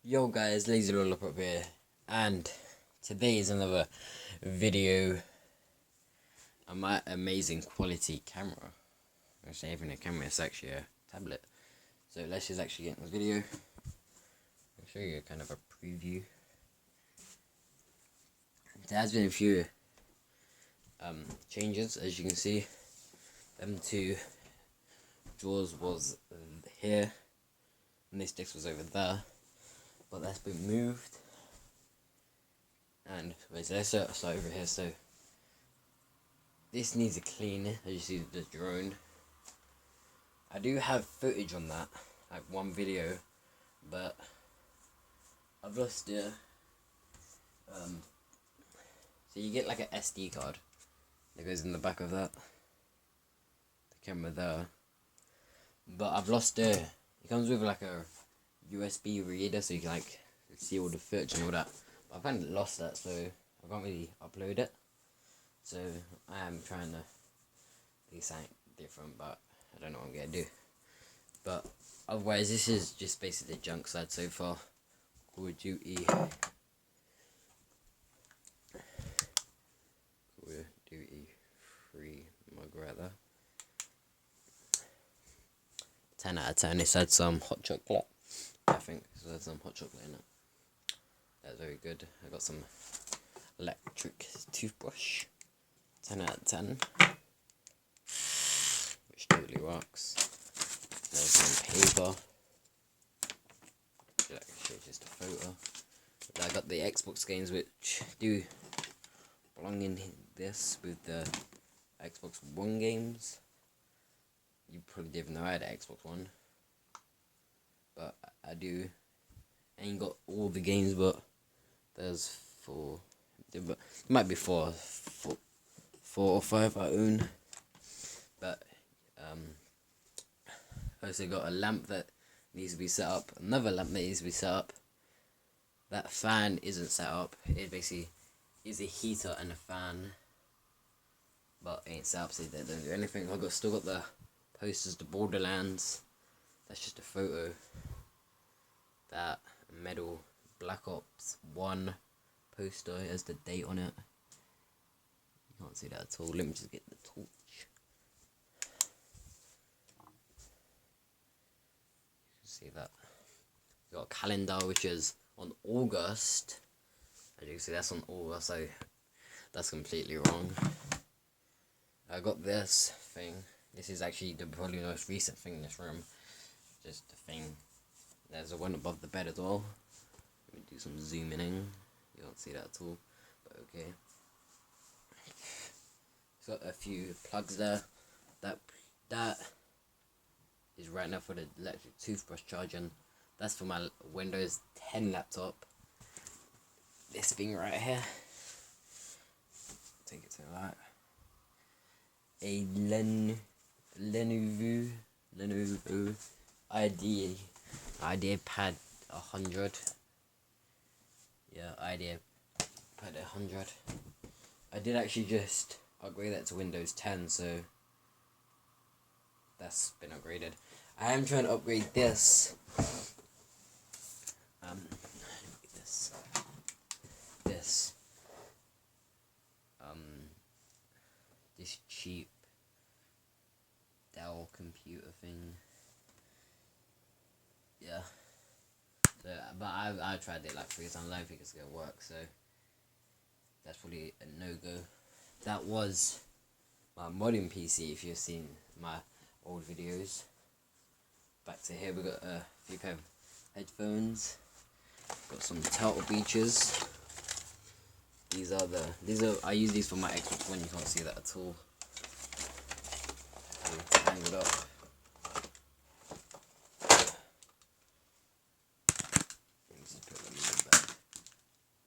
Yo guys, Lazy Lollipop here, and today is another video on my amazing quality camera. It's not even a camera, it's actually a tablet. So let's just actually get in the video. I'll show you kind of a preview. There has been a few changes, as you can see. Them two drawers was here, and this disc was over there. But that's been moved, and let's start over here. So this needs a clean, as you see the drone. I do have footage on that, like one video, but I've lost it. So you get like an SD card that goes in the back of that, the camera there. But I've lost it. It comes with like a USB reader, so you can like see all the footage and all that. But I've kind of lost that, so I can't really upload it. So I am trying to do something different, but I don't know what I'm gonna do. But otherwise, this is just basically the junk side so far. Call of Duty. Call of Duty 3 mug right there. 10 out of 10. This had some hot chocolate. I think it had some hot chocolate in it. That's very good. I got some electric toothbrush. 10 out of 10. Which totally works. There's some paper. Actually, just a photo. But I got the Xbox games, which do belong in this with the Xbox One games. You probably didn't know I had an Xbox One, but I do. I ain't got all the games, but there's 4. But it might be 4 or 5 I own. But I also got a lamp that needs to be set up. Another lamp that needs to be set up. That fan isn't set up. It basically is a heater and a fan, but it ain't set up, so they don't do anything. Still got the posters, the Borderlands. That's just a photo. That Medal Black Ops 1 poster has the date on it. You can't see that at all. Let me just get the torch. You can see that. We got a calendar which is on August. As you can see, that's on August, so that's completely wrong. I got this thing. This is actually probably the most recent thing in this room. Just a thing. There's a one above the bed as well. Let me do some zooming in. You can't see that at all, but okay. It's got a few plugs there. That is right now for the electric toothbrush charging. That's for my Windows 10 laptop. This thing right here. Take it to the light. A Lenovo IdeaPad 100. Yeah, IdeaPad 100. I did actually just upgrade that to Windows 10, so that's been upgraded. I am trying to upgrade this. This cheap Dell computer thing. Yeah. So, but I tried it like 3 times. I don't think it's gonna work. So that's probably a no-go. That was my modding PC. If you've seen my old videos. Back to here, we got a few pair of headphones. Got some Turtle Beaches. These are I use these for my Xbox One. You can't see that at all. Tangled up.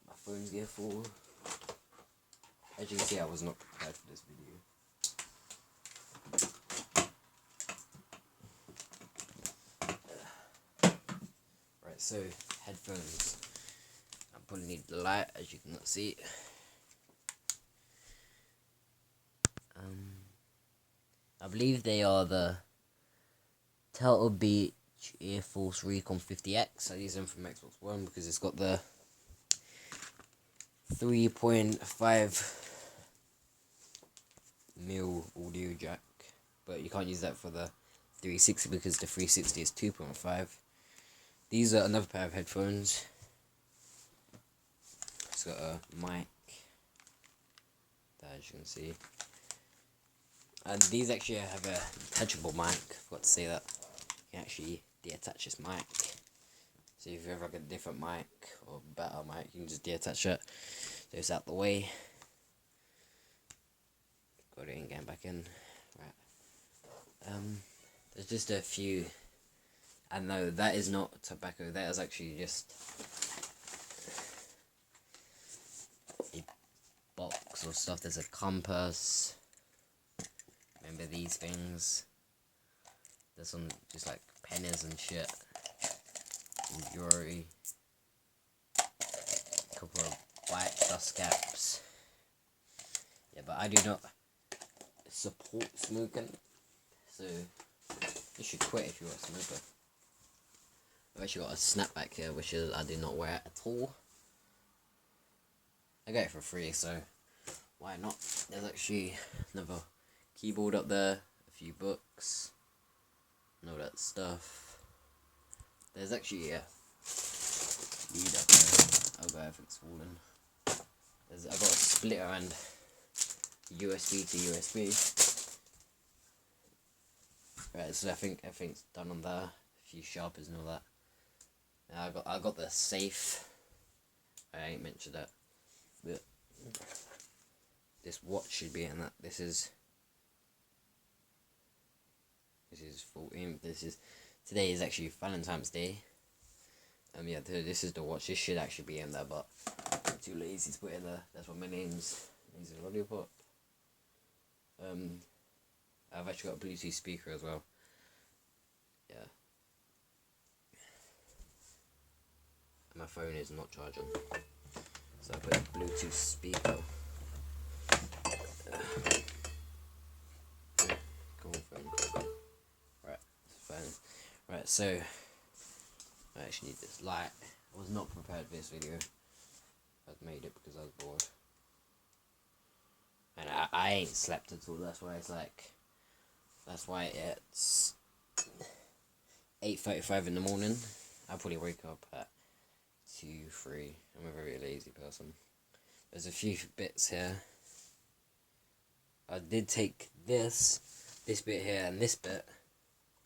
My phone's gear full. As you can see, I was not prepared for this video. Right, so headphones. I probably need the light, as you cannot see. I believe they are the Turtle Beach Air Force Recon 50X. I use them from Xbox One because it's got the 3.5 mil audio jack, but you can't use that for the 360 because the 360 is 2.5. These are another pair of headphones. It's got a mic there, as you can see, and these actually have a detachable mic. Forgot to say that. You can actually deattach this mic. So if you have like a different mic or better mic, you can just deattach it. So it's out the way. Got it in, getting back in. Right. There's just a few. And no, that is not tobacco. That is actually just a box or stuff. There's a compass. Remember these things? There's some just like pennies and shit. And jewelry. A couple of white dust caps. Yeah, but I do not support smoking. So you should quit if you're a smoker. I've actually got a snapback here, which is I do not wear at all. I got it for free, so why not? There's actually another keyboard up there, a few books, and all that stuff. There's actually a lead up there. Oh god, everything's fallen. I've got a splitter and USB to USB. Right, so I think everything's done on there. A few sharpers and all that. I got the safe. I ain't mentioned that, but this watch should be in that. This is 14. Today is actually Valentine's Day. Yeah, this is the watch. This should actually be in there, but I'm too lazy to put it in there. That's what my name's Lollipop. I've actually got a Bluetooth speaker as well. Yeah. My phone is not charging, so I put a Bluetooth speaker. Cool phone. Right, it's fine. Right, so I actually need this light. I was not prepared for this video. I made it because I was bored, and I ain't slept at all. That's why it's 8:35 in the morning. I'll probably wake up at 2, 3. I'm a very lazy person. There's a few bits here. I did take this bit here and this bit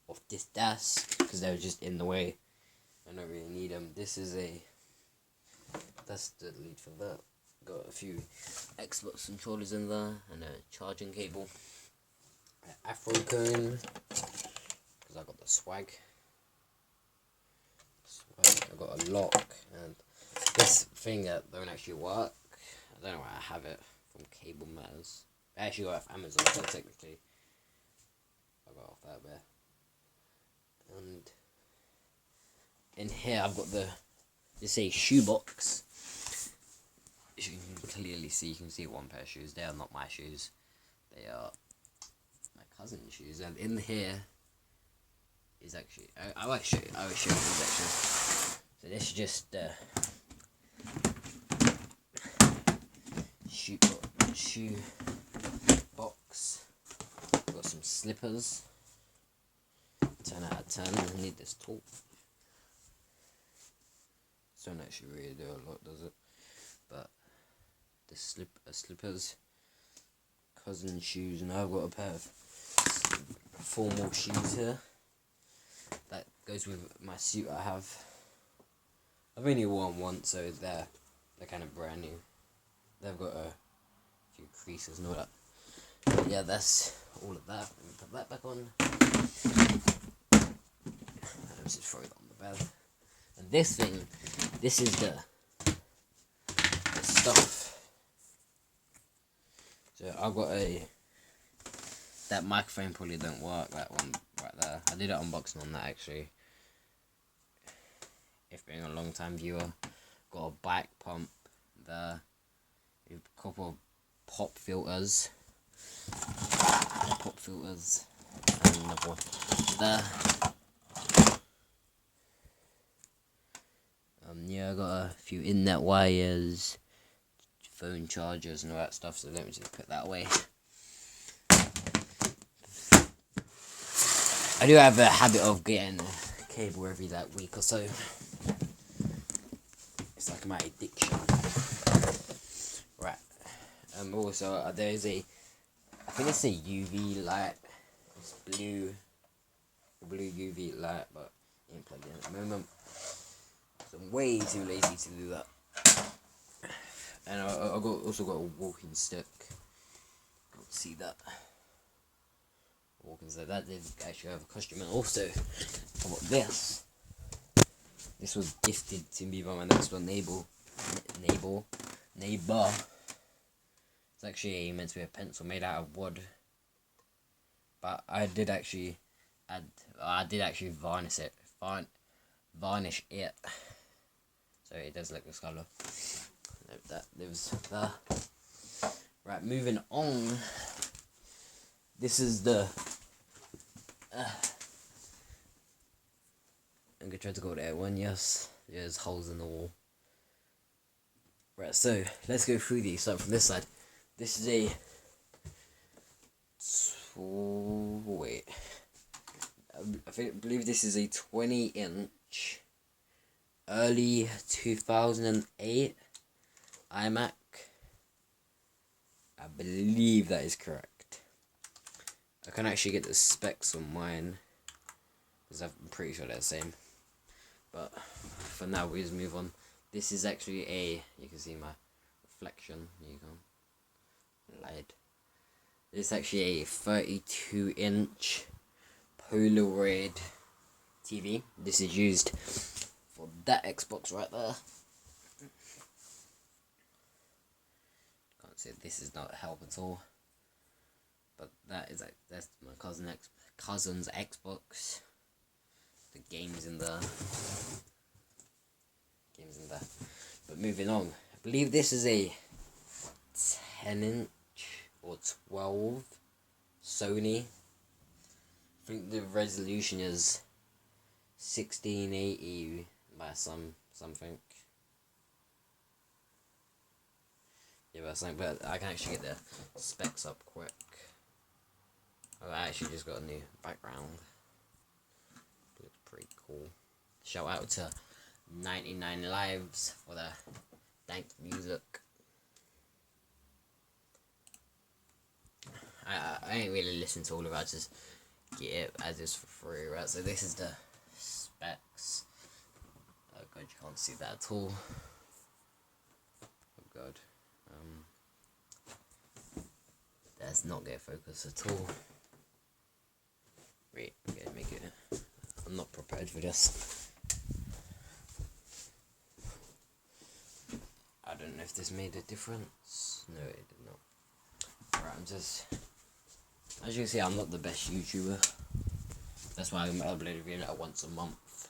off this desk because they were just in the way. I don't really need them. That's the lead for that. Got a few Xbox controllers in there and a charging cable. An Afro cone because I got the swag. I got a lock and this thing that don't actually work. I don't know where I have it, from Cable Matters. I actually got it off Amazon, so technically I got it off that there. And in here I've got this a shoebox. As you can clearly see, you can see one pair of shoes. They are not my shoes. They are my cousin's shoes. And in here is actually I will show you this actually. So this is just shoe box. Got some slippers. 10 out of 10. I need this top. This don't actually really do a lot, does it? But the slippers, cousin shoes, and I've got a pair of formal shoes here. That goes with my suit I have. I've only worn once, so they're kind of brand new. They've got a few creases and all that. But yeah, that's all of that. Let me put that back on. Let's just throw it on the bed. And this thing, this is the stuff. So I've got that microphone probably don't work, that one right there. I did an unboxing on that actually. If being a long time viewer, got a bike pump there, a couple of pop filters, and another one there. a few internet wires, phone chargers and all that stuff, so let me just put that away. I do have a habit of getting a cable every like week or so. It's like my addiction. Right. Also there's I think it's a UV light. It's blue UV light, but it ain't plugged in at the moment. So I'm way too lazy to do that. And I also got a walking stick. Can't see that. Walking stick. That did actually have a costume. And also, I got this. This was gifted to me by my next door neighbor. It's actually meant to be a pencil made out of wood. But I did actually varnish it. Varnish it. So it does look this colour. That lives there. Right, moving on. This is the. I'm gonna try to go there one. Yes, there's holes in the wall. Right, so let's go through these. Start from this side. This is a. Wait. I believe this is a 20-inch. Early 2008 iMac. I believe that is correct. I can actually get the specs on mine, because I'm pretty sure they're the same. But for now, we just move on. This is actually you can see my reflection. Here you go. Light. This is actually a 32-inch Polaroid TV. This is used for that Xbox right there. Can't see it. This is not help at all. But that's my cousin's Xbox. The games in there. But moving on, I believe this is a 10-inch or 12 Sony. I think the resolution is 1680 by something. Yeah, by something, but I can actually get the specs up quick. Oh, I actually just got a new background. Looks pretty cool. Shout out to 99 Lives for the dank music. I ain't really listened to all of it, I just get it as is for free, right? So this is the specs. Oh god, you can't see that at all. Oh god. That's not gonna focus at all. Wait, okay, make it. I'm not prepared for this. I don't know if this made a difference. No, it did not. Right, as you can see, I'm not the best YouTuber. That's why I'm uploading a video like once a month.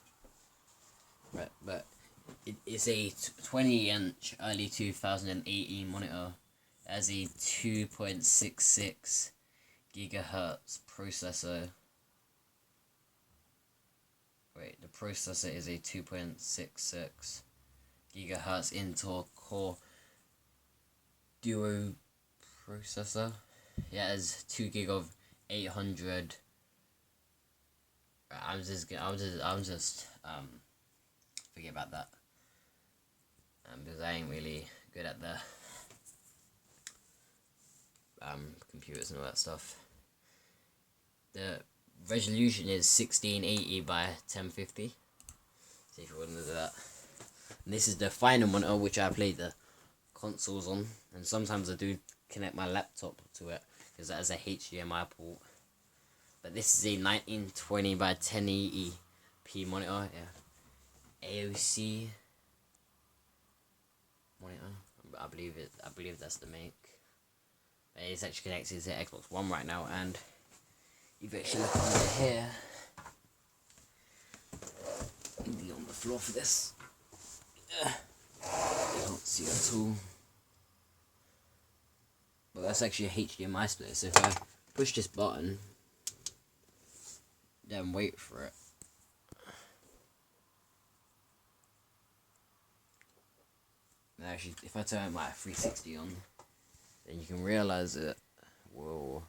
Right, but it's a 20-inch early 2018 monitor. It has a 2.66 gigahertz processor. Wait, the processor is a 2.66 gigahertz Intel Core Duo processor. Yeah, it has 2 gig of 800. I'm just forget about that. Because I ain't really good at the computers and all that stuff. The resolution is 1680 by 1050. See if you want to do that. And this is the final monitor which I play the consoles on, and sometimes I do connect my laptop to it because that has a HDMI port. But this is a 1920 by 1080p monitor. Yeah, AOC monitor. I believe that's the make. It's actually connected to Xbox One right now, and if you actually look under here, you'll be on the floor for this. You can't see it at all. But that's actually a HDMI splitter, so if I push this button, then wait for it. actually, if I turn my 360 on, then you can realize it will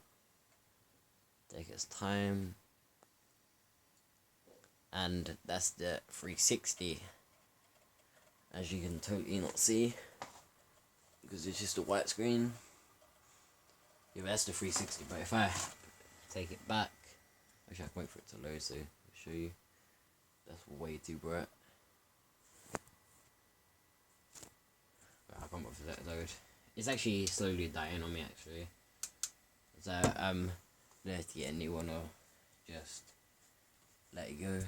take its time. And that's the 360, as you can totally not see, because it's just a white screen. Yeah, that's the 360, but if I take it back, actually I can wait for it to load so I'll show you. That's way too bright. I can't wait for that to load. It's actually slowly dying on me actually. So let's get a new one or just let it go.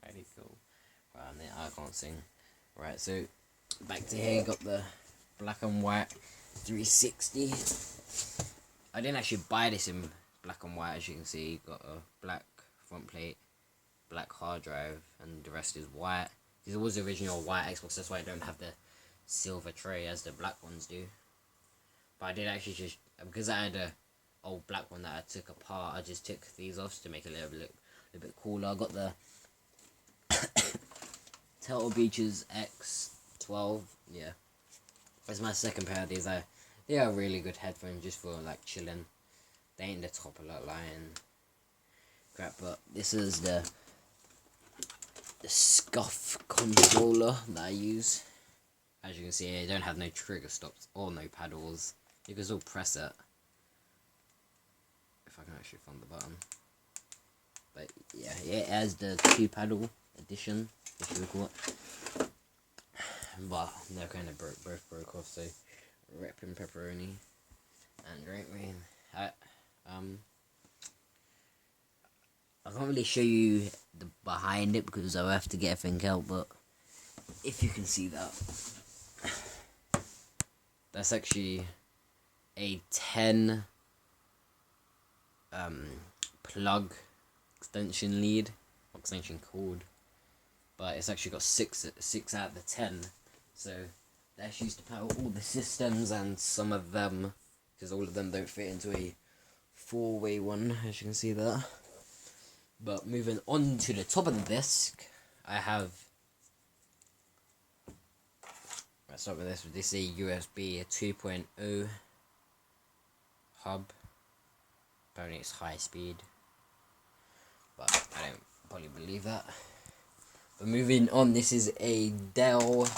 Let it go. Right, and then I can't sing. Right, so back to here, got the black and white 360. I didn't actually buy this in black and white, as you can see. Got a black front plate, black hard drive, and the rest is white. This was the original white Xbox, that's why I don't have the silver tray as the black ones do. But I did actually just, because I had a old black one that I took apart, I just took these off to make it a little bit cooler. I got the Turtle Beaches X12, yeah. That's my second pair of these. They are really good headphones just for like chilling. They ain't the top of that line crap, but this is the Scuff controller that I use. As you can see, I don't have no trigger stops or no paddles. You can still press it. If I can actually find the button. But yeah, it has the 2-paddle edition, if you would call it. But they're kind of both broke off, so repping pepperoni and drink rain. I can't really show you the behind it because I'll have to get everything out, but if you can see that, that's actually a 10 plug extension lead, extension cord, but it's actually got 6 out of the 10, so that's used to power all the systems and some of them, because all of them don't fit into a 4-way one, as you can see there. But moving on to the top of the disc, I have, let's start with this. This is a USB 2.0 hub. Apparently it's high speed, but I don't probably believe that. But moving on, this is a Dell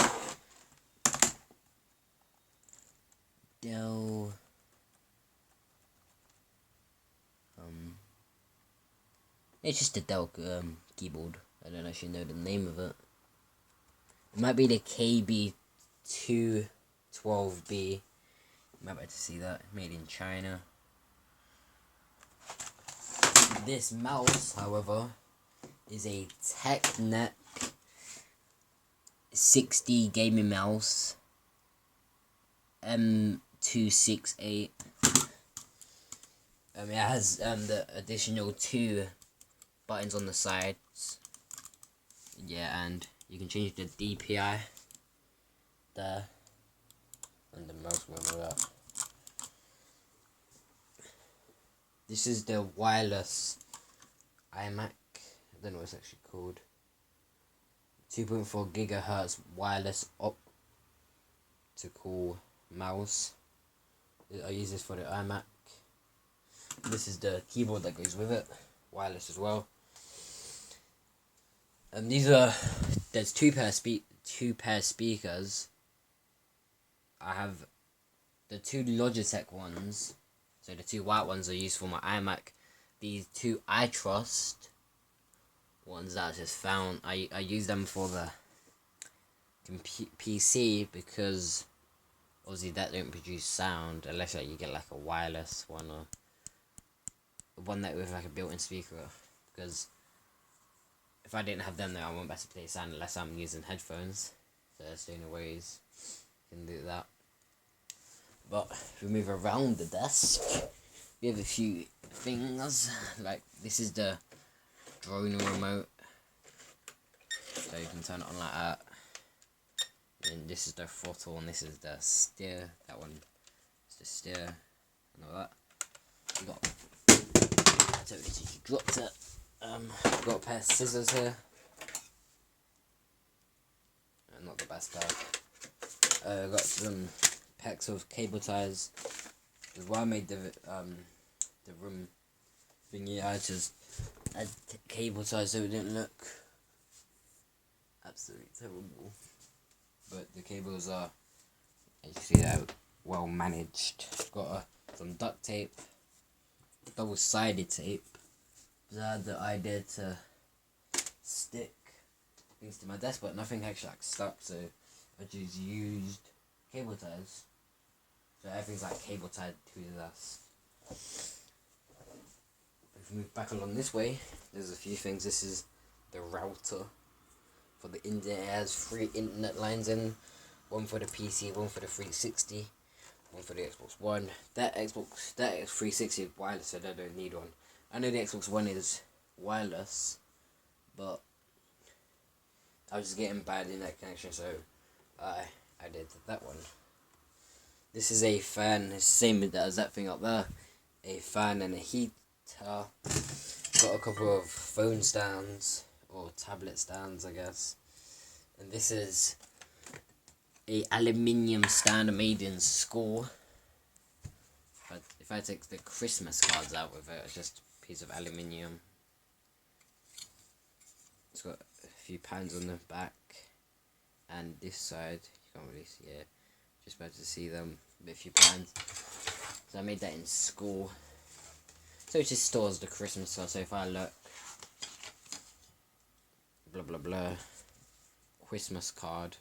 it's just a Dell keyboard. I don't actually know the name of it. It might be the KB212B. You might be able to see that. Made in China. This mouse, however, is a TechNet 60 gaming mouse. M268. It has the additional 2 buttons on the sides. Yeah, and you can change the DPI there, and the mouse wheel that. This is the wireless iMac. I don't know what it's actually called. 2.4 gigahertz wireless optical mouse. I use this for the iMac. This is the keyboard that goes with it, wireless as well. And there's two pair speakers. I have the 2 Logitech ones, so the 2 white ones are used for my iMac. These 2 iTrust ones that I just found, I use them for the PC because obviously that don't produce sound unless like you get like a wireless one or one that with like a built-in speaker, because if I didn't have them there I wouldn't be able to play sound unless I'm using headphones. So that's the only ways you can do that. But if we move around the desk, we have a few things, like this is the drone remote, so you can turn it on like that. And this is the throttle, and this is the steer. That one is the steer, and all that. We got, I totally just dropped it. Got a pair of scissors here. Not the best pair. Got some packs of cable ties. Because while I made the room thingy, I just had cable ties so it didn't look absolutely terrible. But the cables are, as you see, they're well managed. Got some duct tape, double-sided tape. Because I had the idea to stick things to my desk, but nothing actually stuck, so I just used cable ties. So everything's cable tied to the desk. If we move back along this way, there's a few things. This is the router for the internet. It has 3 internet lines in. One for the PC, one for the 360, one for the Xbox One. That Xbox 360 is wireless, so I don't need one. I know the Xbox One is wireless, but I was just getting bad internet connection, so I did that one. This is a fan, it's the same as that thing up there. A fan and a heater. Got a couple of phone stands, or tablet stands, I guess. And this is a aluminium stand made in school. But if I take the Christmas cards out with it, it's just a piece of aluminium. It's got a few pans on the back, and this side you can't really see it. Just about to see them, a few pans. So I made that in school. So it just stores the Christmas card. So if I look, blah blah blah, Christmas card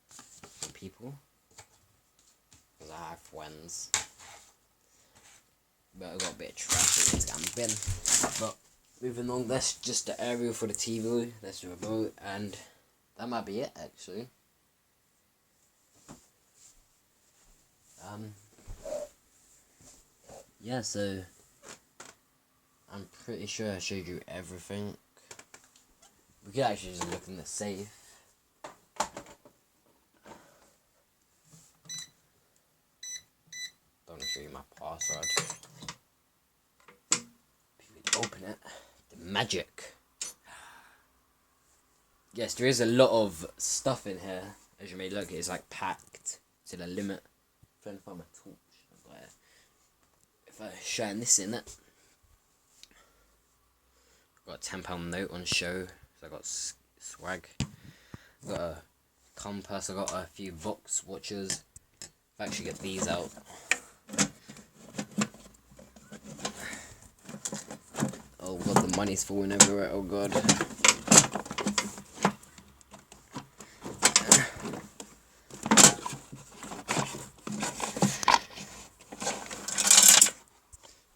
for people, because I have friends. But I got a bit of trash in this bin. But moving on, that's just the aerial for the TV. That's the remote, and that might be it actually. Yeah, so I'm pretty sure I showed you everything. We could actually just look in the safe. Don't want to show you my password. Open it. The magic. Yes, there is a lot of stuff in here. As you may look, it's packed to the limit. I'm trying to find my torch. If I shine this in it. Got a £10 note on show. So I got swag. Got a compass. I got a few Vox watches. I've actually got these out. Oh god, the money's falling everywhere. Oh god.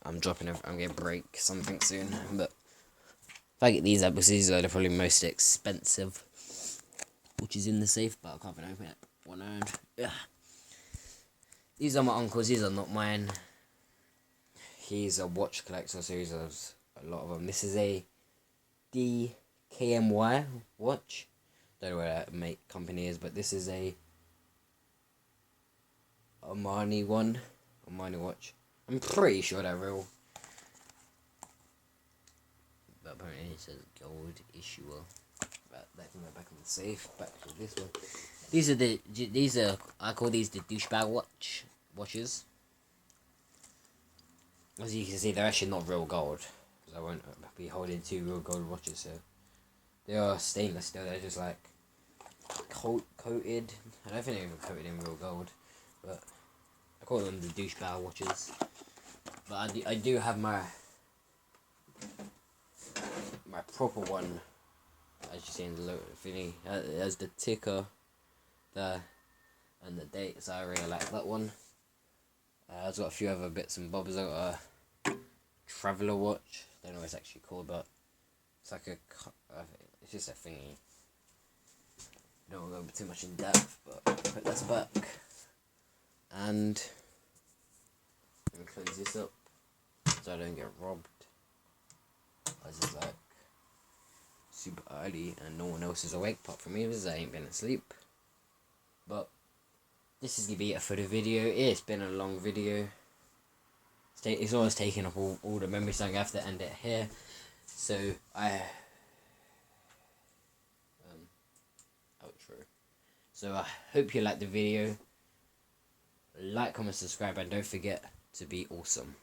I'm dropping it. I'm gonna break something soon. But if I get these out, because these are probably most expensive, which is in the safe, but I can't even open it. One hand. Yeah. These are my uncle's. These are not mine. He's a watch collector, so he has a lot of them. This is a DKNY watch. Don't know where that company is, but this is a Armani watch. I'm pretty sure they're real. But apparently it says gold issuer. But that can go back in the safe. Back to this one. These are I call these the douchebag watches. As you can see, they're actually not real gold, because I won't be holding 2 real gold watches here. They are stainless steel. They're just coated. I don't think they're even coated in real gold, but I call them the douchebag watches. But I do have my proper one, as you see in the logo thingy. It has the ticker there and the date, so I really like that one. I've got a few other bits and bobs. I've got a traveller watch. Don't know what it's actually called, but it's it's just a thingy. Don't want to go too much in depth, but put this back. And I'm gonna close this up so I don't get robbed. This is super early and no one else is awake apart from me, because I ain't been asleep. But this is going to be it for the video. It's been a long video. It's always taking up all the memory, so I have to end it here. So, outro. So I hope you liked the video. Like, comment, subscribe, and don't forget to be awesome.